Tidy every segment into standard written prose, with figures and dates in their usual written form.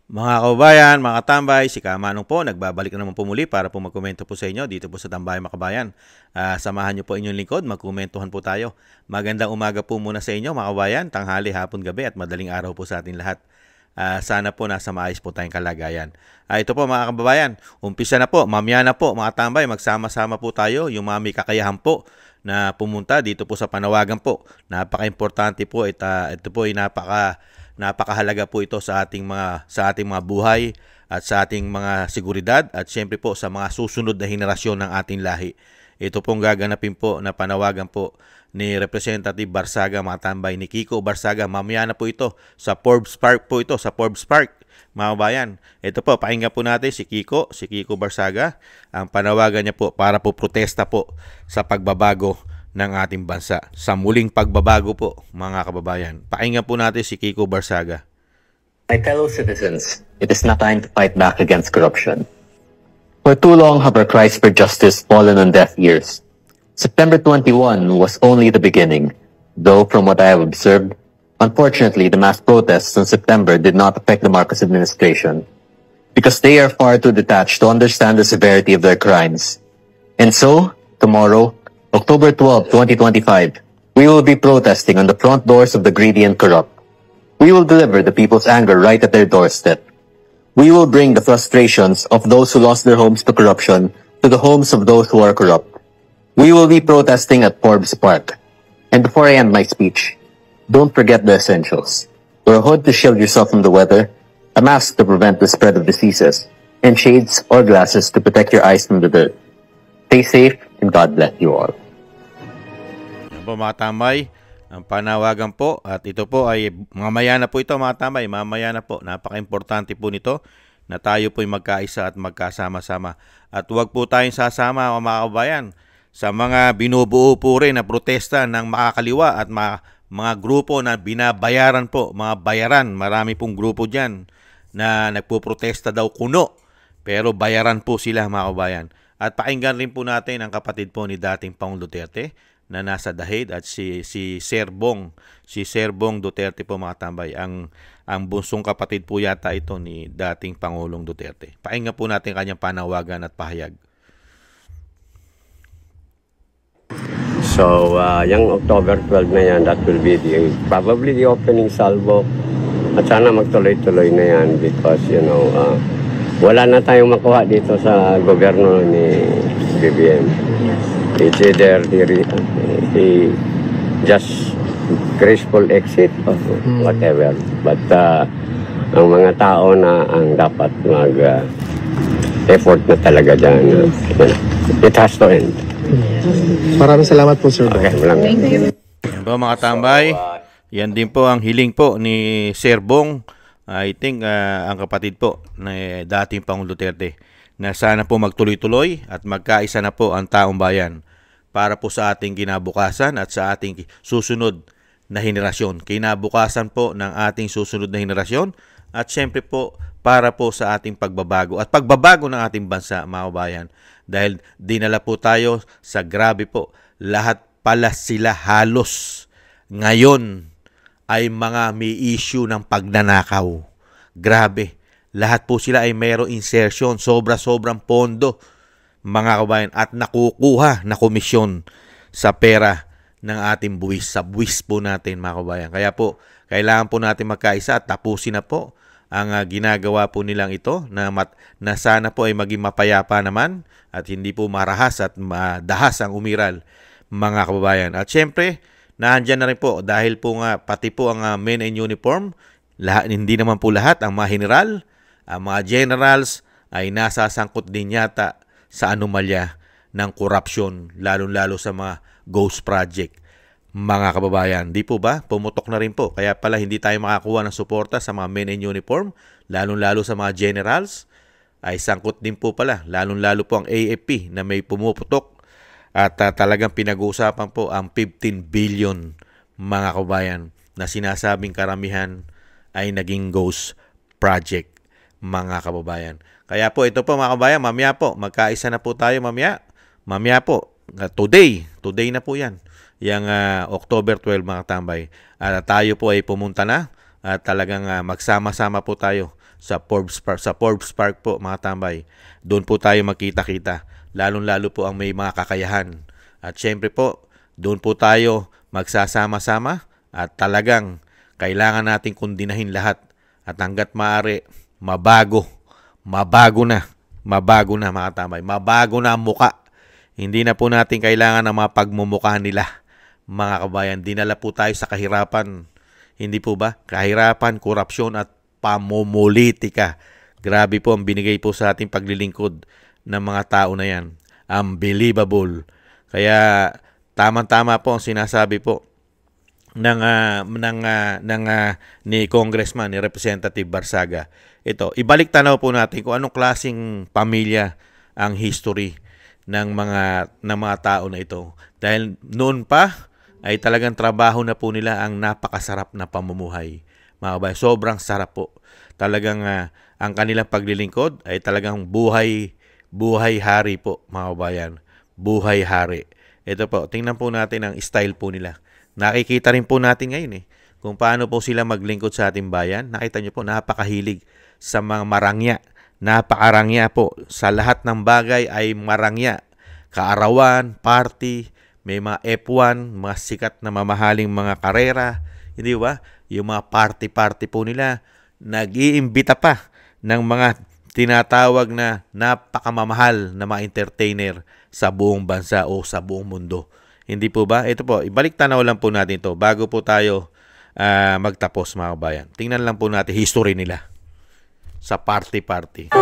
Mga kababayan, mga tambay, si Kamanong po, nagbabalik na naman po muli para po magkomento po sa inyo dito po sa Tambay Makabayan. Samahan niyo po inyong lingkod, magkomentuhan po tayo. Magandang umaga po muna sa inyo mga kababayan, tanghali, hapon, gabi at madaling araw po sa atin lahat. Sana po nasa maayos po tayong kalagayan. Ito po mga kababayan, umpisa na po, mamaya na po mga tambay, magsama-sama po tayo, yung mga may kakayahan po na pumunta dito po sa panawagan po. Napaka-importante po, ito po ay napakahalaga po ito sa ating mga buhay at sa ating mga seguridad at syempre po sa mga susunod na henerasyon ng ating lahi. Ito pong gaganapin po na panawagan po ni Representative Barsaga, mga tambay, ni Kiko Barsaga. Mamaya na po ito sa Forbes Park po ito, sa Forbes Park, mga bayan. Ito po, pakinggan po natin si Kiko Barsaga. Ang panawagan niya po para po protesta po sa pagbabago ng ating bansa. Sa muling pagbabago po, mga kababayan. Pakinggan po natin si Kiko Barsaga. My fellow citizens, it is now time to fight back against corruption. For too long have our cries for justice fallen on deaf ears. September 21 was only the beginning, though from what I have observed, unfortunately the mass protests in September did not affect the Marcos administration, because they are far too detached to understand the severity of their crimes. And so, tomorrow, October 12, 2025, we will be protesting on the front doors of the greedy and corrupt. We will deliver the people's anger right at their doorstep. We will bring the frustrations of those who lost their homes to corruption to the homes of those who are corrupt. We will be protesting at Forbes Park. And before I end my speech, don't forget the essentials. Wear a hood to shield yourself from the weather, a mask to prevent the spread of diseases, and shades or glasses to protect your eyes from the dirt. Stay safe and God bless you all. Yan po mga tambay, ang panawagan po at ito po ay mamaya na po ito mga tambay, mamaya na po. Napaka-importante po nito na tayo po ay magkaisa at magkasama-sama. At huwag po tayong sasama mga kabayan sa mga binubuo po rin na protesta ng makakaliwa at mga grupo na binabayaran po, mga bayaran. Marami pong grupo dyan na nagpo-protesta daw kuno, pero bayaran po sila mga kabayan. At pakinggan rin po natin ang kapatid po ni dating Pangulong Duterte na nasa Dahid at si Sir Bong Duterte po mga tambay. Ang bunsong kapatid po yata ito ni dating Pangulong Duterte. Pakinggan po natin kanyang panawagan at pahayag. So, yung October 12 na yan, that will be probably the opening salvo. At sana magtuloy-tuloy na yan because, wala na tayong makuha dito sa gobyerno ni BBM. It's either he just graceful exit or whatever. But ang mga tao na ang dapat mag-effort na talaga dyan, it has to end. Maraming salamat po, Sir. Okay, Yan po mga tambay. Yan din po ang hiling po ni Sir Bong. I think ang kapatid po na dating Pangulong Duterte na sana po magtuloy-tuloy at magkaisa na po ang taong bayan para po sa ating kinabukasan at sa ating susunod na henerasyon. Kinabukasan po ng ating susunod na henerasyon at syempre po para po sa ating pagbabago at pagbabago ng ating bansa, mga kabayan. Dahil dinala po tayo sa grabe po. Lahat pala sila halos ngayon ay mga may issue ng pagnanakaw. Grabe. Lahat po sila ay mayroong insertion, sobra-sobrang pondo, mga kabayan, at nakukuha na komisyon sa pera ng ating buwis, sa buwis po natin, mga kabayan. Kaya po, kailangan po natin magkaisa at tapusin na po ang ginagawa po nilang ito na sana po ay maging mapayapa naman at hindi po marahas at madahas ang umiral, mga kababayan. At syempre, naandyan na rin po dahil po nga pati po ang men in uniform, hindi naman po lahat ang mga general, ang mga generals ay nasasangkot din yata sa anomalya ng korupsyon, lalo-lalo sa mga ghost project, mga kababayan. Di po ba? Pumutok na rin po. Kaya pala hindi tayo makakuha ng suporta sa mga men in uniform, lalo-lalo sa mga generals, ay sangkot din po pala, lalo-lalo po ang AFP na may pumuputok at talagang pinag-uusapan po ang 15 billion, mga kababayan, na sinasabing karamihan ay naging ghost project, mga kababayan. Kaya po ito po mga kababayan, mamaya po, magkaisa na po tayo mamaya. Mamaya po, today na po yan. Yung October 12 mga tambay. Tayo po ay pumunta na at talagang magsama-sama po tayo sa Forbes Park po mga tambay. Doon po tayo magkita-kita, lalong-lalo po ang may mga kakayahan. At syempre po, doon po tayo magsasama-sama at talagang kailangan nating kundinahin lahat. At hanggat maaari, mabago na mga tambay. Mabago na ang muka. Hindi na po natin kailangan ng mga pagmumukha nila. Mga kabayan, dinala po tayo sa kahirapan. Hindi po ba? Kahirapan, korupsyon at pamumulitika. Grabe po ang binigay po sa ating paglilingkod ng mga tao na yan. Unbelievable. Kaya tama-tama po ang sinasabi po ni Congressman, ni Representative Barsaga. Ito, ibalik tanaw po natin kung anong klaseng pamilya ang history ng mga tao na ito. Dahil noon pa ay talagang trabaho na po nila ang napakasarap na pamumuhay. Mga kabayan, sobrang sarap po. Talagang ang kanilang paglilingkod ay talagang buhay hari po, mga kabayan. Buhay hari. Ito po, tingnan po natin ang style po nila. Nakikita rin po natin ngayon kung paano po sila maglingkod sa ating bayan. Nakita nyo po, napakahilig sa mga marangya. Napakarangya po. Sa lahat ng bagay ay marangya. Kaarawan, party, may mga F1, mga sikat na mamahaling mga karera. Hindi ba? Yung mga party-party po nila. Nag-iimbita pa ng mga tinatawag na napakamamahal na mga entertainer sa buong bansa o sa buong mundo. Hindi po ba? Ito po, ibalik tanaw lang po natin ito bago po tayo magtapos mga kabayan. Tingnan lang po natin history nila sa party-party.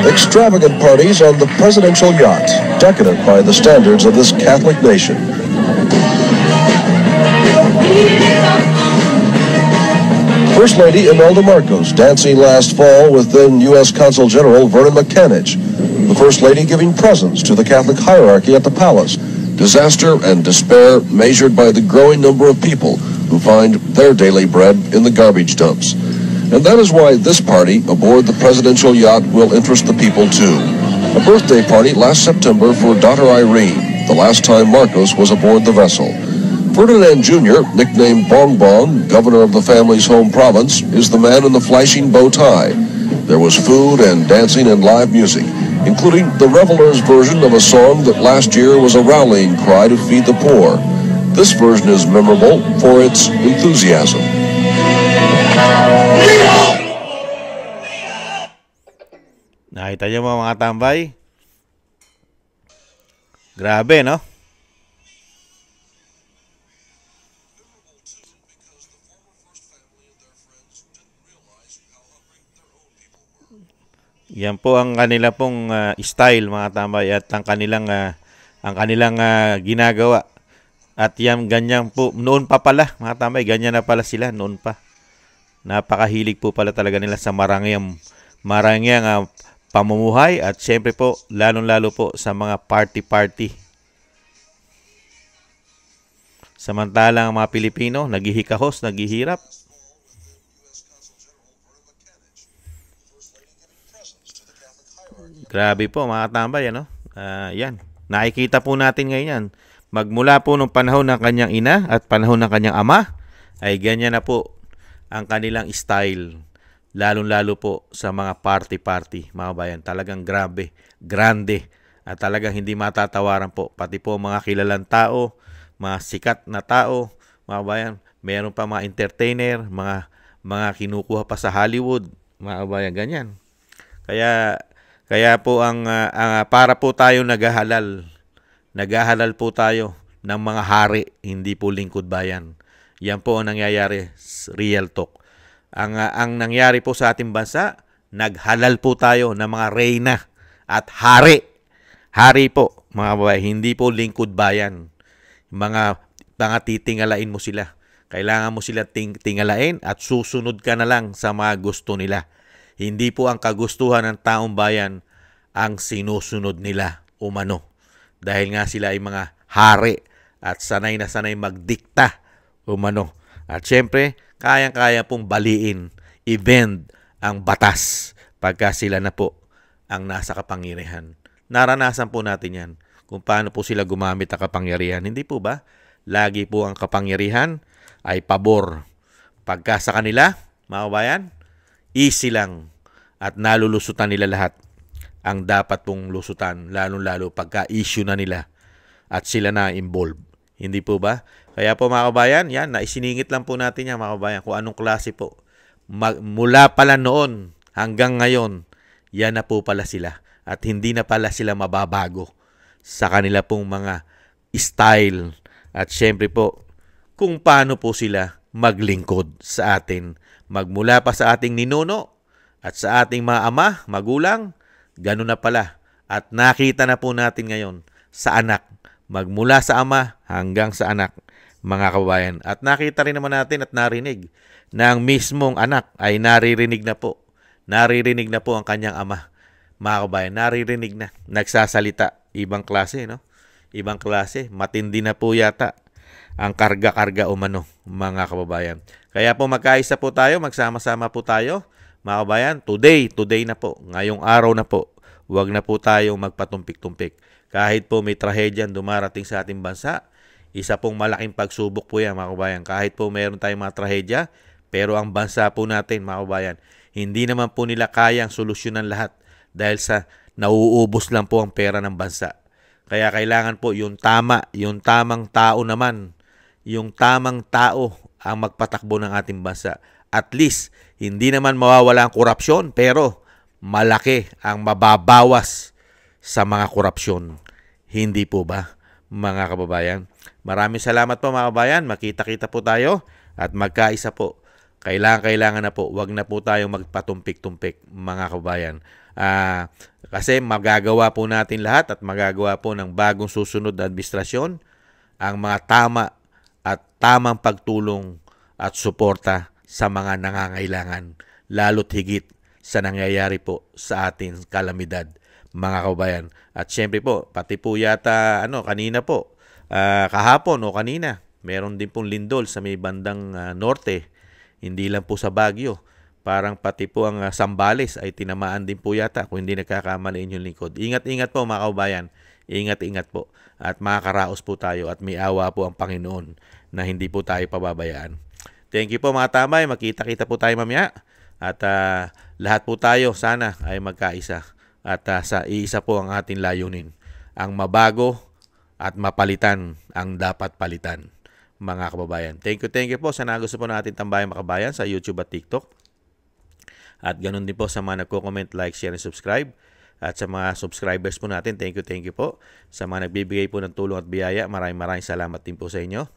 Extravagant parties on the presidential yacht, decadent by the standards of this Catholic nation. First Lady Imelda Marcos dancing last fall with then U.S. Consul General Vernon McCanage. The First Lady giving presents to the Catholic hierarchy at the palace. Disaster and despair measured by the growing number of people who find their daily bread in the garbage dumps. And that is why this party aboard the presidential yacht will interest the people too. A birthday party last September for daughter Irene, the last time Marcos was aboard the vessel. Ferdinand Jr., nicknamed Bong Bong, governor of the family's home province, is the man in the flashing bow tie. There was food and dancing and live music, including the revelers' version of a song that last year was a rallying cry to feed the poor. This version is memorable for its enthusiasm. Nakita niyo mga tambay? Grabe, no? Yan po ang kanila pong style mga tambay at ang kanilang ginagawa. At yan ganyan po noon pa pala mga tambay, ganyan na pala sila noon pa. Napakahilig po pala talaga nila sa marangyang pamumuhay at syempre po lalong-lalo po sa mga party-party. Samantalang ang mga Pilipino naghihikahos, naghihirap. Grabe po mga tambay, ano? Yan. Nakikita po natin ngayon yan. Magmula po nung panahon ng kanyang ina at panahon ng kanyang ama, ay ganyan na po ang kanilang style. Lalong-lalo po sa mga party-party, mga bayan. Talagang grabe, grande. At talagang hindi matatawaran po. Pati po mga kilalang tao, mga sikat na tao, mga bayan. Meron pa mga entertainer, mga kinukuha pa sa Hollywood, mga bayan, ganyan. Kaya po para po tayo naghahalal po tayo ng mga hari, hindi po lingkod bayan. Yan po ang nangyayari, real talk. Ang nangyari po sa ating bansa, naghalal po tayo ng mga reyna at hari. Hari po, mga babae, hindi po lingkod bayan. Mga titingalain mo sila. Kailangan mo sila tingalain at susunod ka na lang sa mga gusto nila. Hindi po ang kagustuhan ng taong bayan ang sinusunod nila umano. Dahil nga sila ay mga hari at sanay na sanay magdikta umano. At syempre, kayang-kaya pong baliin, i-bend ang batas pagka sila na po ang nasa kapangyarihan. Naranasan po natin yan. kung paano po sila gumamit ng kapangyarihan. Hindi po ba? Lagi po ang kapangyarihan ay pabor. Pagka sa kanila, mga kabayan, easy lang at nalulusutan nila lahat ang dapat pong lusutan, lalo-lalo pagka issue na nila at sila na involved. Hindi po ba? Kaya po mga kabayan, yan, naisiningit lang po natin yan mga kabayan kung anong klase po. Mula pala noon hanggang ngayon, yan na po pala sila. At hindi na pala sila mababago sa kanila pong mga style. At syempre po, kung paano po sila maglingkod sa atin. Magmula pa sa ating ninuno at sa ating mga ama, magulang, ganun na pala. At nakita na po natin ngayon sa anak. Magmula sa ama hanggang sa anak, mga kababayan. At nakita rin naman natin at narinig na ang mismong anak ay naririnig na po. Naririnig na po ang kanyang ama. Mga kababayan, naririnig na. Nagsasalita. Ibang klase, no? Ibang klase. Matindi na po yata ang karga-karga umano, mga kababayan. Kaya po magkaisa po tayo, magsama-sama po tayo, mga kababayan. Today na po. Ngayong araw na po. Huwag na po tayong magpatumpik-tumpik. Kahit po may trahedyan dumarating sa ating bansa, isa pong malaking pagsubok po yan, mga kababayan. Kahit po mayroon tayong mga trahedya, pero ang bansa po natin, mga kababayan, hindi naman po nila kayang solusyonan lahat dahil sa nauubos lang po ang pera ng bansa. Kaya kailangan po yung tamang tao naman, yung tamang tao ang magpatakbo ng ating bansa. At least, hindi naman mawawala ang korupsyon, pero malaki ang mababawas sa mga korupsyon. Hindi po ba, mga kababayan? Maraming salamat po mga kababayan. Makita-kita po tayo at magkaisa po. Kailangan na po. Huwag na po tayong magpatumpik-tumpik, mga kababayan. Kasi magagawa po natin lahat at magagawa po ng bagong susunod na administrasyon ang mga tama at tamang pagtulong at suporta sa mga nangangailangan, lalo't higit sa nangyayari po sa ating kalamidad, mga kababayan. At syempre po, pati po yata kanina po, kahapon o kanina, meron din pong lindol sa may bandang norte, hindi lang po sa Baguio. Parang pati po ang Zambales ay tinamaan din po yata kung hindi nagkakamali inyong lingkod. Ingat-ingat po mga kababayan. Ingat-ingat po. At makakaraos po tayo at may awa po ang Panginoon na hindi po tayo pababayaan. Thank you po mga tambay. Makita-kita po tayo mamaya. At lahat po tayo sana ay magkaisa. At sa iisa po ang ating layunin. Ang mabago at mapalitan ang dapat palitan, mga kababayan. Thank you po. Sana gusto po natin tambayan mga kababayan sa YouTube at TikTok. At ganun din po sa mga nagko-comment, like, share, and subscribe. At sa mga subscribers po natin, thank you po. Sa mga nagbibigay po ng tulong at biyaya, maraming salamat din po sa inyo.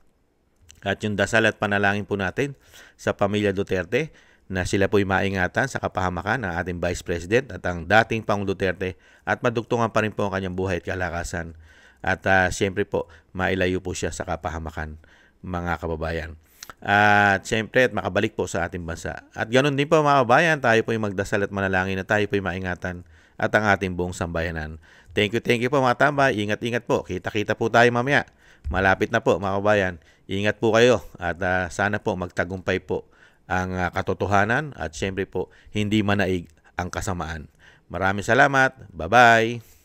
At yung dasal at panalangin po natin sa pamilya Duterte na sila po'y maingatan sa kapahamakan ng ating Vice President at ang dating Pangulong Duterte at madugtungan pa rin po ang kanyang buhay at kalakasan. At siyempre po, mailayo po siya sa kapahamakan, mga kababayan. At siyempre, at makabalik po sa ating bansa. At ganoon din po mga kabayan, tayo po yung magdasal at manalangin na tayo po yung maingatan at ang ating buong sambayanan. Thank you po mga tambay. Ingat-ingat po. Kita-kita po tayo mamaya. Malapit na po mga kabayan. Ingat po kayo at sana po magtagumpay po ang katotohanan at siyempre po hindi manaig ang kasamaan. Maraming salamat. Bye-bye.